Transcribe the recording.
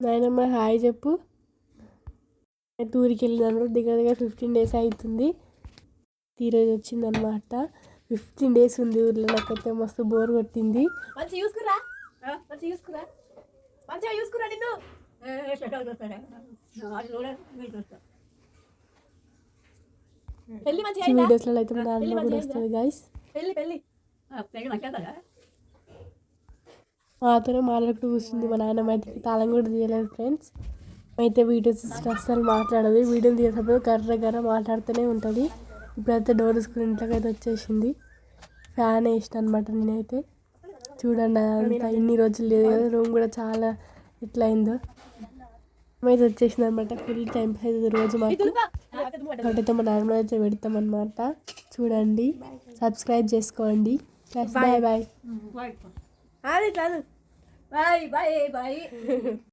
నాయనమ్మ హాయ్ చెప్పు. టూర్కి వెళ్ళినాను దగ్గర 15 days అవుతుంది. ఈరోజు వచ్చిందనమాట. 15 days ఉంది ఊర్లో. నాకైతే మస్తు బోర్ కొట్టింది. మంచిగా చూసుకురా నిన్ను. వీడియోస్లో అయితే మా నాన్న కూడా వస్తుంది గైస్. మాతోనే మాట్లాడుతూ కూర్చుంది. మా నాన్నమ్మ అయితే తాళం కూడా తీయలేదు ఫ్రెండ్స్. అయితే వీడియోస్ అస్సలు మాట్లాడదు. వీడియోలు తీసేటప్పుడు గర్ర మాట్లాడుతూనే ఉంటుంది. ఇప్పుడైతే డోర్ స్క్రీన్ ఇంట్లోకి అయితే వచ్చేసింది. ఫ్యాన్ వేసిన అనమాట నేనైతే. చూడండి అంతా ఇన్ని రోజులు లేదు కదా, రూమ్ కూడా చాలా ఎట్లా అయిందో. అయితే వచ్చేసింది అనమాట. ఫుల్ టైం అవుతుంది రోజు మాకు. కాబట్టి మా నాన్నమ్మ అయితే పెడతామన్నమాట. చూడండి, సబ్స్క్రైబ్ చేసుకోండి. Bye bye. Bye bye.